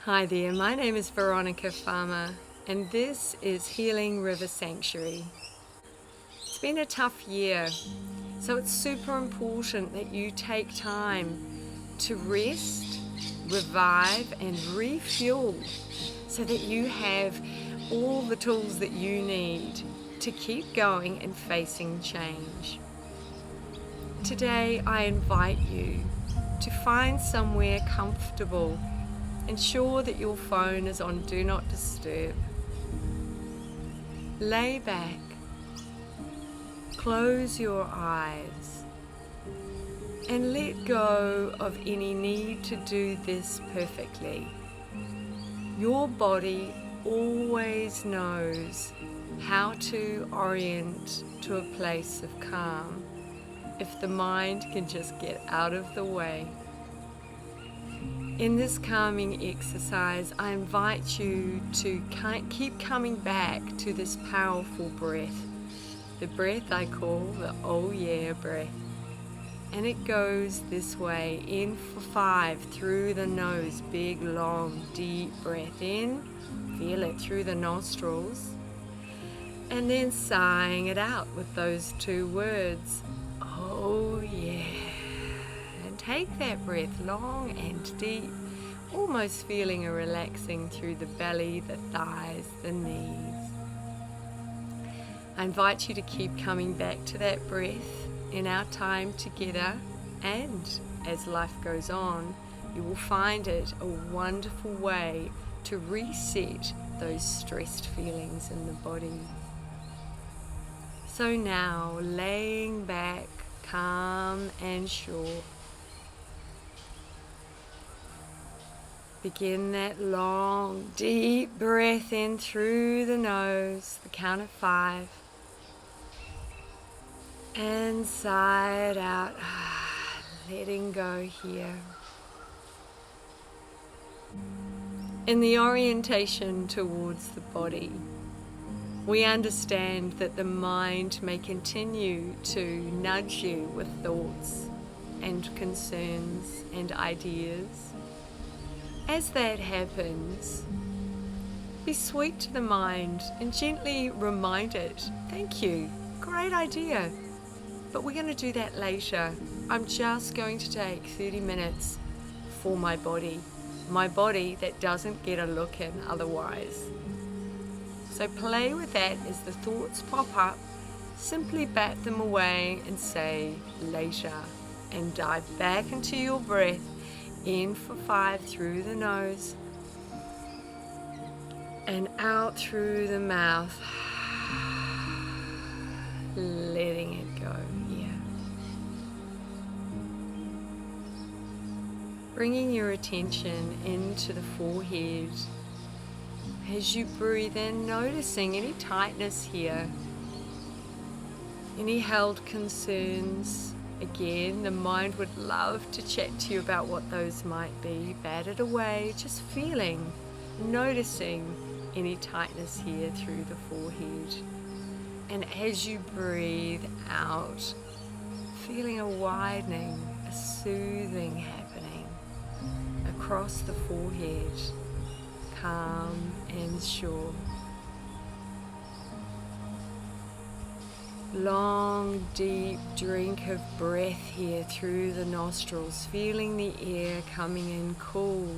Hi there, my name is Veronica Farmer, and this is Healing River Sanctuary. It's been a tough year, so it's super important that you take time to rest, revive, and refuel so that you have all the tools that you need to keep going and facing change. Today, I invite you to find somewhere comfortable. Ensure that your phone is on Do Not Disturb. Lay back. Close your eyes. And let go of any need to do this perfectly. Your body always knows how to orient to a place of calm if the mind can just get out of the way. In this calming exercise, I invite you to keep coming back to this powerful breath. The breath I call the oh yeah breath. And it goes this way. In for 5 through the nose. Big, long, deep breath in. Feel it through the nostrils. And then sighing it out with those 2 words. Oh yeah. Take that breath long and deep, almost feeling a relaxing through the belly, the thighs, the knees. I invite you to keep coming back to that breath in our time together, and as life goes on, you will find it a wonderful way to reset those stressed feelings in the body. So now, laying back, calm and sure. Begin that long, deep breath in through the nose, the count of 5. And sigh it out, letting go here. In the orientation towards the body, we understand that the mind may continue to nudge you with thoughts and concerns and ideas. As that happens, be sweet to the mind and gently remind it, thank you, great idea, but we're going to do that later. I'm just going to take 30 minutes for my body that doesn't get a look in otherwise. So play with that as the thoughts pop up, simply bat them away and say later, and dive back into your breath. In for 5 through the nose and out through the mouth, letting it go here. Bringing your attention into the forehead. As you breathe in, noticing any tightness here, any held concerns. Again, the mind would love to chat to you about what those might be. Bat it away, just feeling, noticing any tightness here through the forehead. And as you breathe out, feeling a widening, a soothing happening across the forehead, calm and sure. Long, deep drink of breath here through the nostrils, feeling the air coming in cool.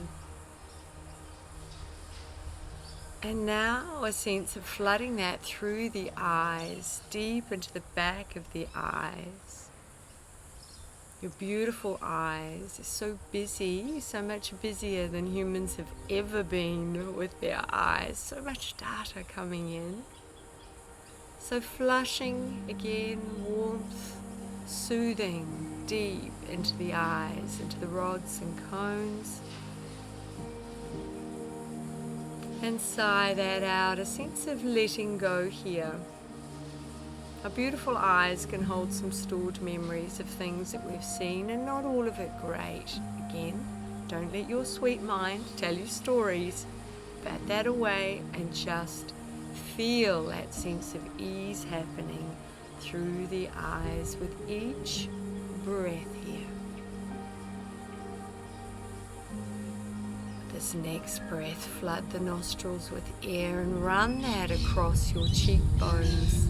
And now a sense of flooding that through the eyes, deep into the back of the eyes. Your beautiful eyes are so busy, so much busier than humans have ever been with their eyes. So much data coming in. So flushing again, warmth, soothing deep into the eyes, into the rods and cones. And sigh that out, a sense of letting go here. Our beautiful eyes can hold some stored memories of things that we've seen, and not all of it great. Again, don't let your sweet mind tell you stories. Bat that away and just feel that sense of ease happening through the eyes with each breath here. this next breath, flood the nostrils with air and run that across your cheekbones.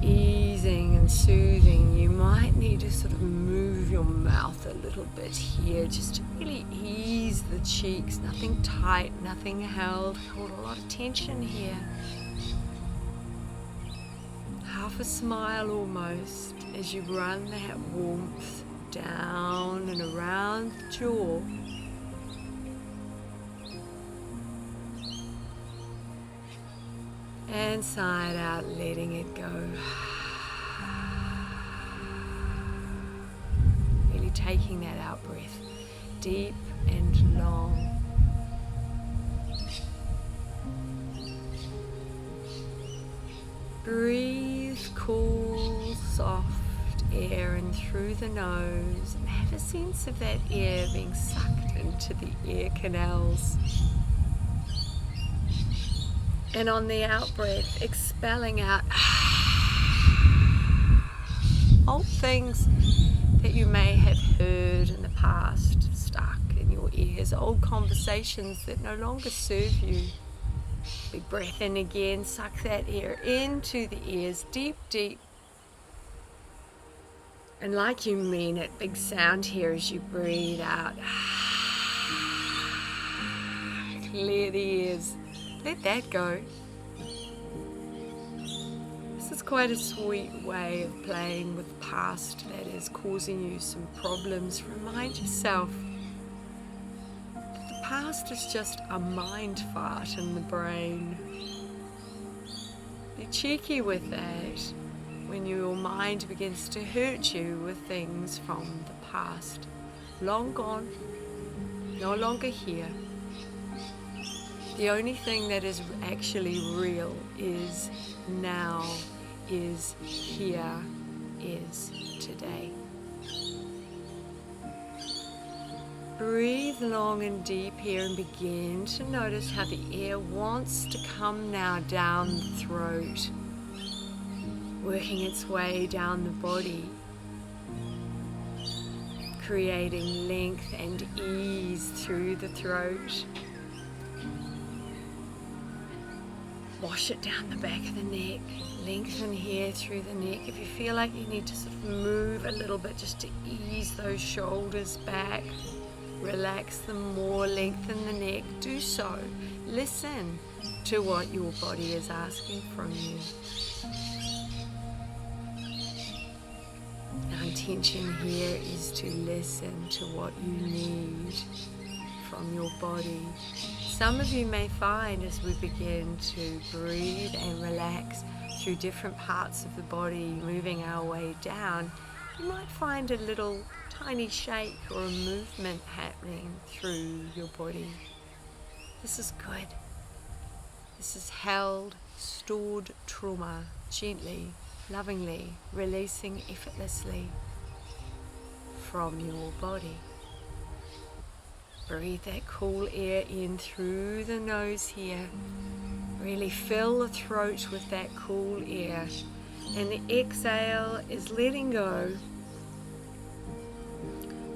Easing and soothing. You might need to sort of move your mouth a little bit here just to really ease the cheeks. Nothing tight, nothing held. Hold a lot of tension here. Half a smile almost as you run that warmth down and around the jaw. And side out, letting it go. Really taking that out breath deep and long. Breathe cool, soft air in through the nose and have a sense of that air being sucked into the ear canals. And on the out breath, expelling out old things that you may have heard in the past, stuck in your ears, old conversations that no longer serve you. Big breath in again, suck that air into the ears, deep, deep. And like you mean it, big sound here as you breathe out. Clear the ears. Let that go. This is quite a sweet way of playing with past that is causing you some problems. Remind yourself that the past is just a mind fart in the brain. Be cheeky with that when your mind begins to hurt you with things from the past. Long gone, no longer here. The only thing that is actually real is now, is here, is today. Breathe long and deep here and begin to notice how the air wants to come now down the throat, working its way down the body, creating length and ease through the throat. Wash it down the back of the neck, lengthen here through the neck. If you feel like you need to sort of move a little bit just to ease those shoulders back, relax them more, lengthen the neck, do so. Listen to what your body is asking from you. Our intention here is to listen to what you need from your body. Some of you may find as we begin to breathe and relax through different parts of the body, moving our way down, you might find a little tiny shake or a movement happening through your body. This is good. This is held, stored trauma, gently, lovingly, releasing effortlessly from your body. Breathe that cool air in through the nose here. Really fill the throat with that cool air. And the exhale is letting go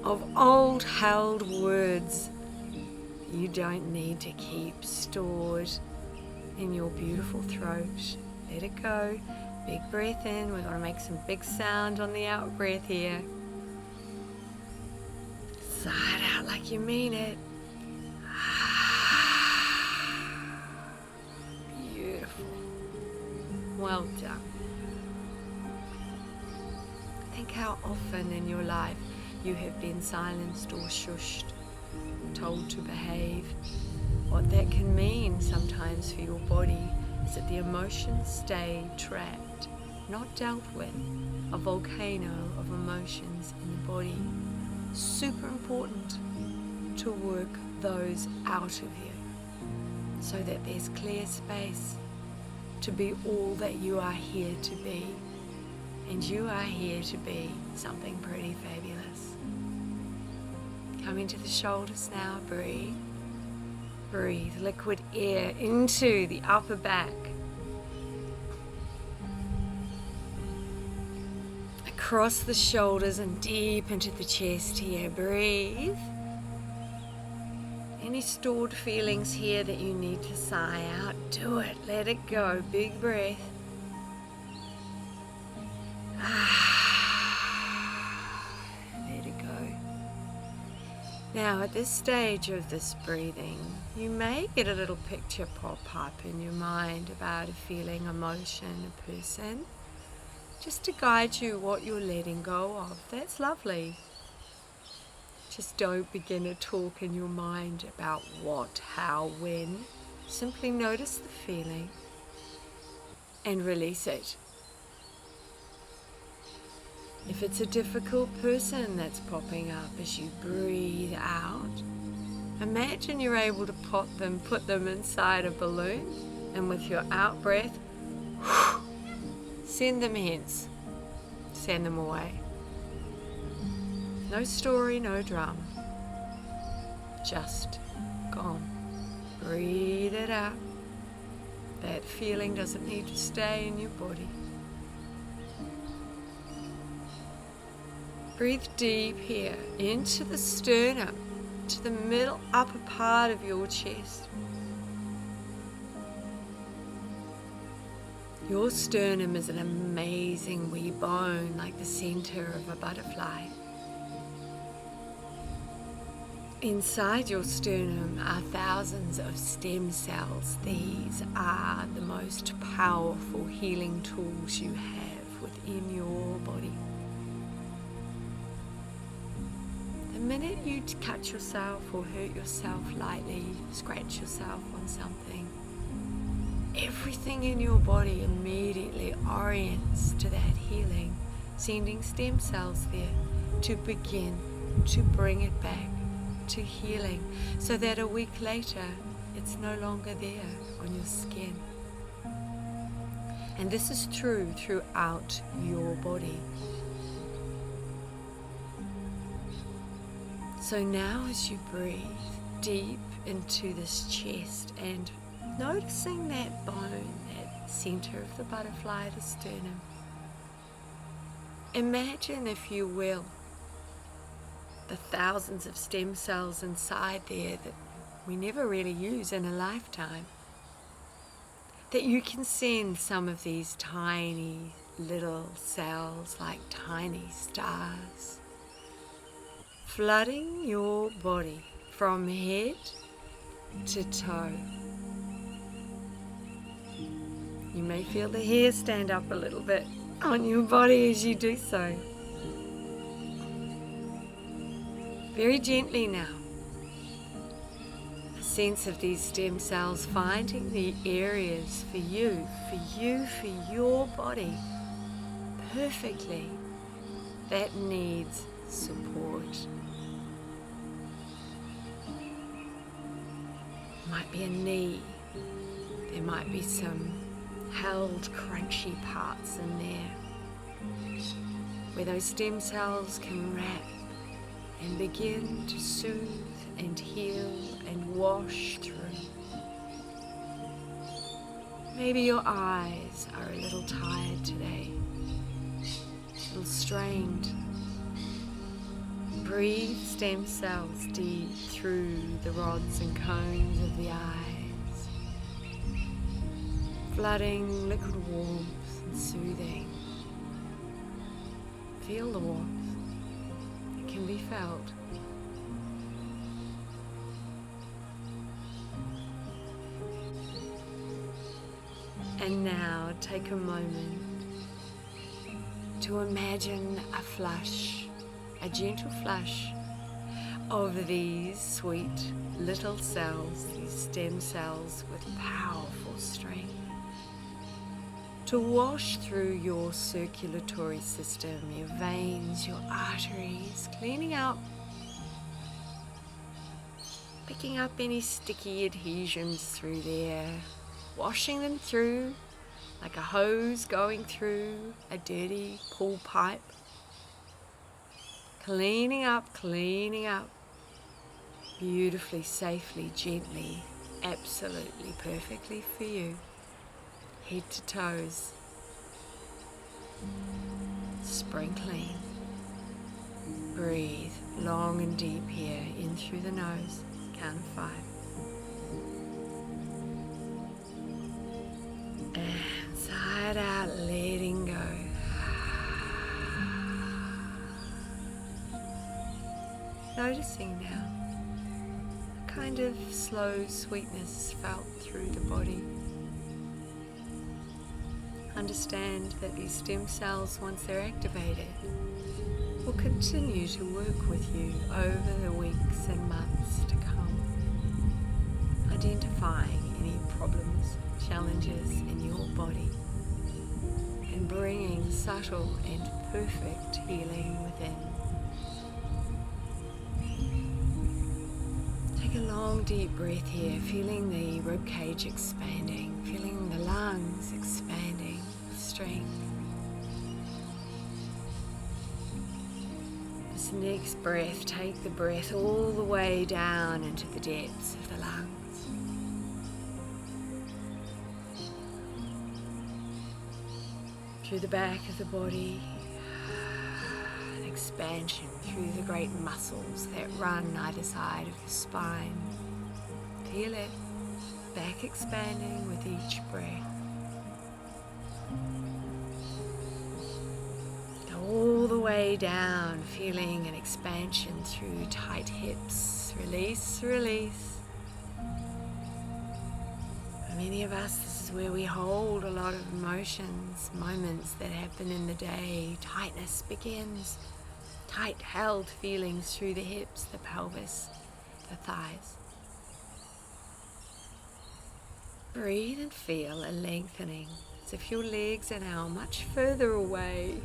of old held words you don't need to keep stored in your beautiful throat. Let it go. Big breath in. We're going to make some big sound on the out breath here. Sigh it out like you mean it. Beautiful. Well done. Think how often in your life you have been silenced or shushed, told to behave. What that can mean sometimes for your body is that the emotions stay trapped, not dealt with. A volcano of emotions in the body. Super important to work those out of you so that there's clear space to be all that you are here to be. And you are here to be something pretty fabulous. Coming to the shoulders now, breathe. Breathe liquid air into the upper back. across the shoulders and deep into the chest here. Breathe. Any stored feelings here that you need to sigh out, do it. Let it go. Big breath. Let it go. Now at this stage of this breathing, you may get a little picture pop up in your mind about a feeling, emotion, a person, just to guide you what you're letting go of. That's lovely. Just don't begin to talk in your mind about what, how, when. Simply notice the feeling and release it. If it's a difficult person that's popping up as you breathe out, imagine you're able to put them inside a balloon, and with your out breath, send them hence. Send them away. No story, no drama. Just gone. Breathe it out. That feeling doesn't need to stay in your body. Breathe deep here into the sternum, to the middle upper part of your chest. Your sternum is an amazing wee bone, like the center of a butterfly. Inside your sternum are thousands of stem cells. These are the most powerful healing tools you have within your body. The minute you cut yourself or hurt yourself lightly, scratch yourself on something, everything in your body immediately orients to that healing, sending stem cells there to begin to bring it back to healing, so that a week later it's no longer there on your skin. And this is true throughout your body. So now as you breathe deep into this chest and noticing that bone, that center of the butterfly, the sternum, imagine, if you will, the thousands of stem cells inside there that we never really use in a lifetime, that you can send some of these tiny little cells, like tiny stars, flooding your body from head to toe. You may feel the hair stand up a little bit on your body as you do so. Very gently now, a sense of these stem cells finding the areas for you, for your body, perfectly, that needs support. Might be a knee, there might be some held crunchy parts in there, where those stem cells can wrap and begin to soothe and heal and wash through. Maybe your eyes are a little tired today, a little strained. Breathe stem cells deep through the rods and cones of the eyes, flooding liquid warmth and soothing. Feel the warmth. Can be felt. And now take a moment to imagine a flush, a gentle flush of these sweet little cells, these stem cells with powerful strength, to wash through your circulatory system, your veins, your arteries, cleaning out, picking up any sticky adhesions through there, washing them through like a hose going through a dirty pool pipe, cleaning up, beautifully, safely, gently, absolutely perfectly for you. Head to toes. sprinkling. Breathe long and deep here, in through the nose, count of 5. And side out, letting go. Noticing now a kind of slow sweetness felt through the body. Understand that these stem cells, once they're activated, will continue to work with you over the weeks and months to come, identifying any problems, challenges in your body, and bringing subtle and perfect healing within. Take a long deep breath here, feeling the ribcage expanding, feeling the lungs expanding with strength. This next breath, take the breath all the way down into the depths of the lungs. Through the back of the body, an expansion through the great muscles that run either side of the spine. Feel it, back expanding with each breath. All the way down, feeling an expansion through tight hips. Release, release. For many of us, this is where we hold a lot of emotions, moments that happen in the day. Tightness begins. Tight held feelings through the hips, the pelvis, the thighs. Breathe and feel a lengthening, as if your legs are now much further away.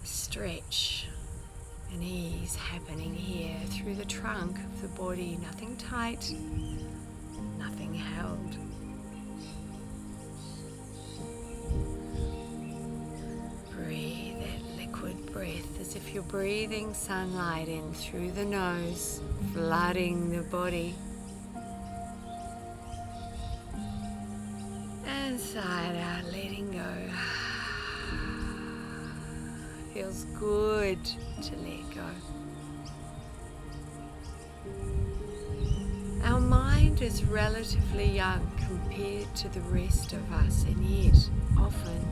Stretch and ease happening here through the trunk of the body. Nothing tight, nothing held. Breathe that liquid breath as if you're breathing sunlight in through the nose, flooding the body. And sigh out, letting go. Feels good to let go. Our mind is relatively young compared to the rest of us, and yet often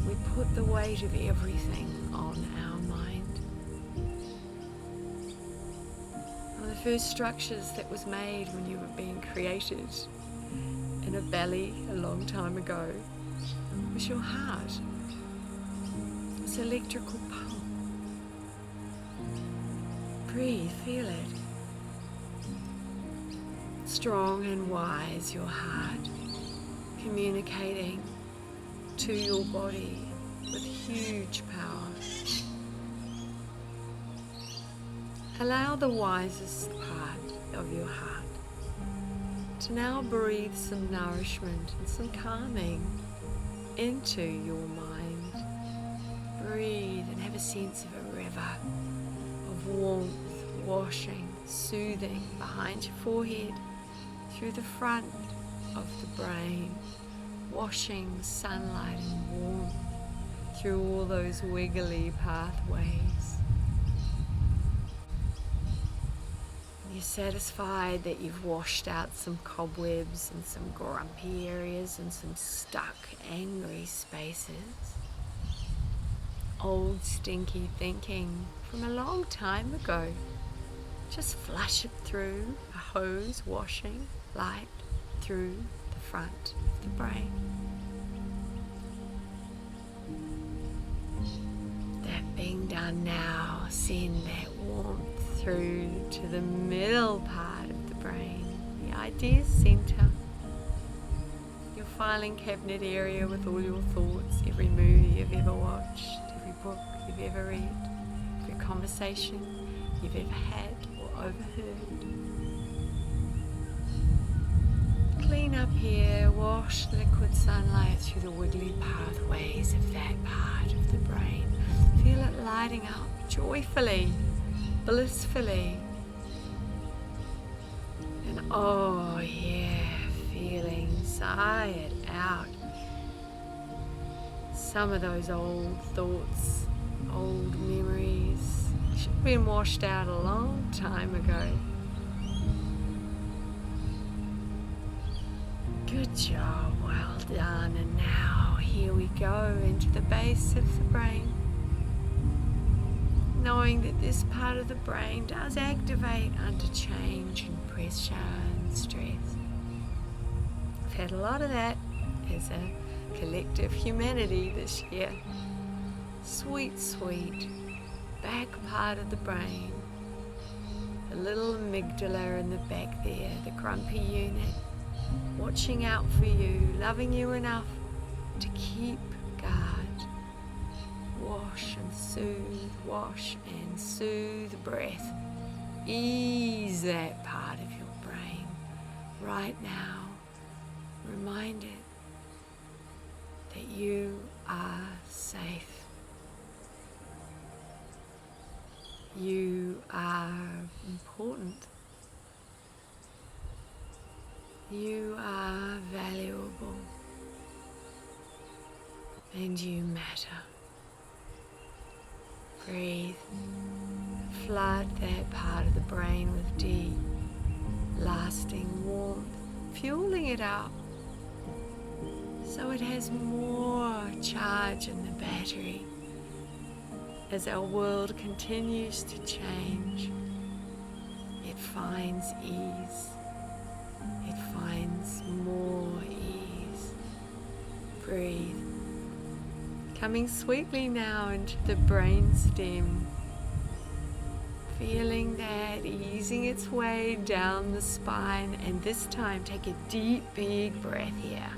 we put the weight of everything on our mind. One of the first structures that was made when you were being created in a belly a long time ago was your heart. It's an electrical pulse. Breathe, feel it. Strong and wise, your heart, communicating to your body with huge power. Allow the wisest part of your heart to now breathe some nourishment and some calming into your mind. Breathe and have a sense of a river of warmth, washing, soothing behind your forehead, through the front of the brain, washing sunlight and warmth through all those wiggly pathways. You're satisfied that you've washed out some cobwebs and some grumpy areas and some stuck, angry spaces. Old stinky thinking from a long time ago. Just flush it through a hose washing light through the front of the brain. That being done now, send that warmth through to the middle part of the brain, the ideas center, your filing cabinet area with all your thoughts, every movie you've ever watched, every book you've ever read, every conversation you've ever had or overheard. Clean up here, wash the liquid sunlight through the wiggly pathways of that part of the brain. Feel it lighting up joyfully, blissfully. And oh yeah, feeling, sigh it out. some of those old thoughts, old memories should have been washed out a long time ago. Good job, well done. And now here we go into the base of the brain. Knowing that this part of the brain does activate under change and pressure and stress. We've had a lot of that as a collective humanity this year. Sweet, sweet back part of the brain. The little amygdala in the back there, the grumpy unit, watching out for you, loving you enough to keep guard. Wash and soothe breath. Ease that part of your brain right now. Remind it that you are safe. You are important. You are valuable. And you matter. Breathe. Flood that part of the brain with deep, lasting warmth, fueling it up so it has more charge in the battery. As our world continues to change, it finds ease. It finds more ease. Breathe. Coming sweetly now into the brainstem. Feeling that easing its way down the spine, and this time take a deep, big breath here.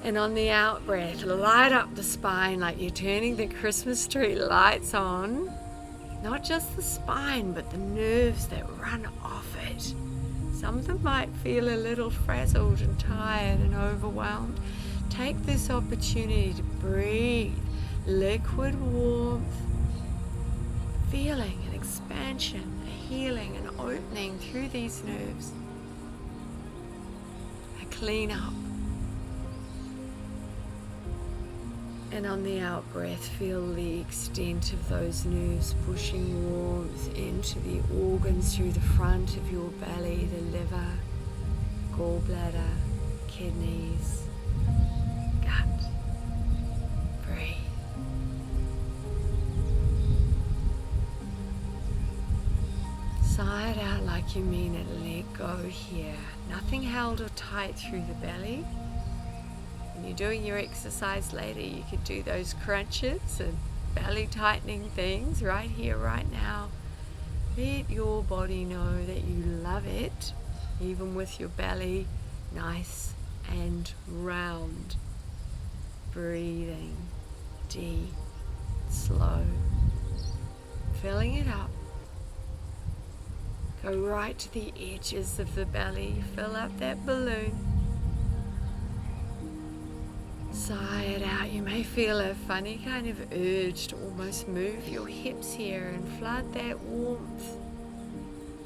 And on the out breath, light up the spine like you're turning the Christmas tree lights on. Not just the spine, but the nerves that run off it. Some of them might feel a little frazzled and tired and overwhelmed. Take this opportunity to breathe liquid warmth, feeling an expansion, a healing, an opening through these nerves, a clean up. And on the out breath, feel the extent of those nerves pushing warmth into the organs through the front of your belly, the liver, gallbladder, kidneys, gut. Breathe. Sigh it out like you mean it. Let go here. Nothing held or tight through the belly. When you're doing your exercise later, you could do those crunches and belly tightening things right here, right now. Let your body know that you love it, even with your belly nice and round. Breathing deep, slow, filling it up. Go right to the edges of the belly, fill up that balloon. Sigh it out. You may feel a funny kind of urge to almost move your hips here and flood that warmth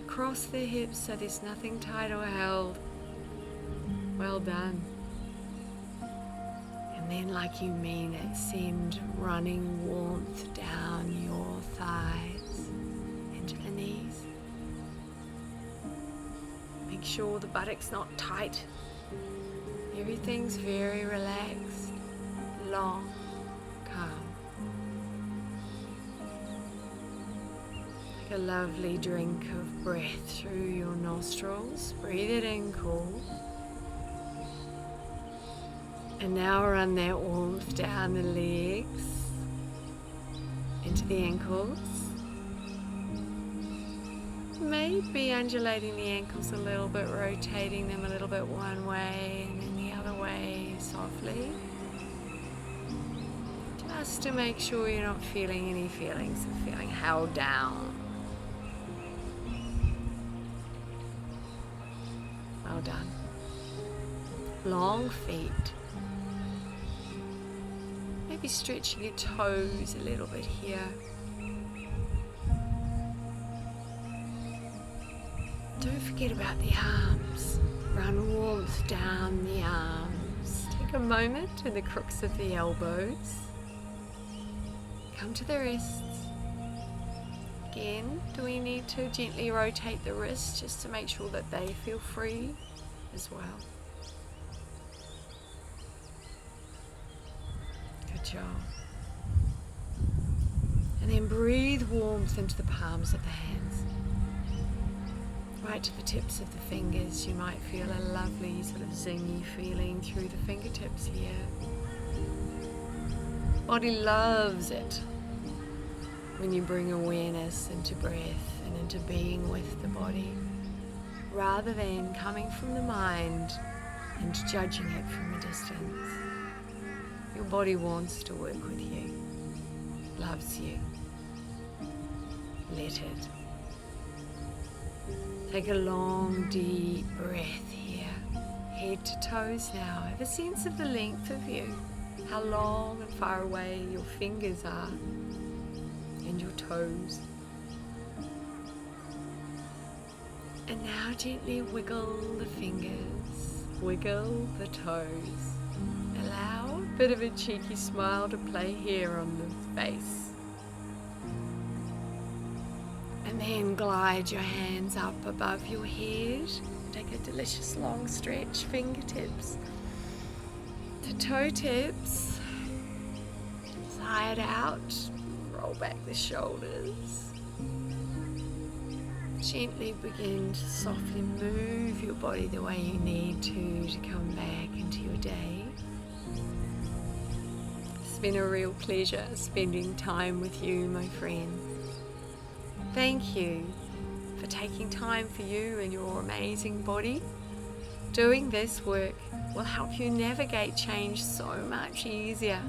across the hips so there's nothing tight or held. Well done. And then, like you mean it, send running warmth down your thighs into the knees. Make sure the buttock's not tight. Everything's very relaxed, long, calm. Take a lovely drink of breath through your nostrils. Breathe it in cool. And now run that warmth down the legs, into the ankles. Maybe undulating the ankles a little bit, rotating them a little bit one way and then the other way softly. Just to make sure you're not feeling any feelings of feeling held down. Well done. Long feet. Maybe stretching your toes a little bit here. Don't forget about the arms. Run warmth down the arms. Take Take a moment in the crooks of the elbows. Come to the wrists. Again, do we need to gently rotate the wrists just to make sure that they feel free as well? Good job. And then breathe warmth into the palms of the hands. Right to the tips of the fingers. You might feel a lovely sort of zingy feeling through the fingertips here. Body loves it when you bring awareness into breath and into being with the body, rather than coming from the mind and judging it from a distance. Your body wants to work with you, loves you. Let it. Take a long, deep breath here. Head to toes now. Have a sense of the length of you, how long and far away your fingers are and your toes. And now gently wiggle the fingers, wiggle the toes. Allow a bit of a cheeky smile to play here on the face. And then glide your hands up above your head. Take a delicious long stretch, fingertips to toe tips. Side out, roll back the shoulders. Gently begin to softly move your body the way you need to come back into your day. It's been a real pleasure spending time with you, my friend. Thank you for taking time for you and your amazing body. Doing this work will help you navigate change so much easier.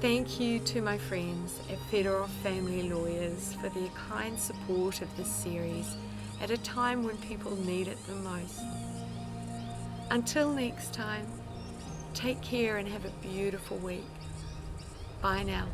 Thank you to my friends at Fedorov Family Lawyers for their kind support of this series at a time when people need it the most. Until next time, take care and have a beautiful week. Bye now.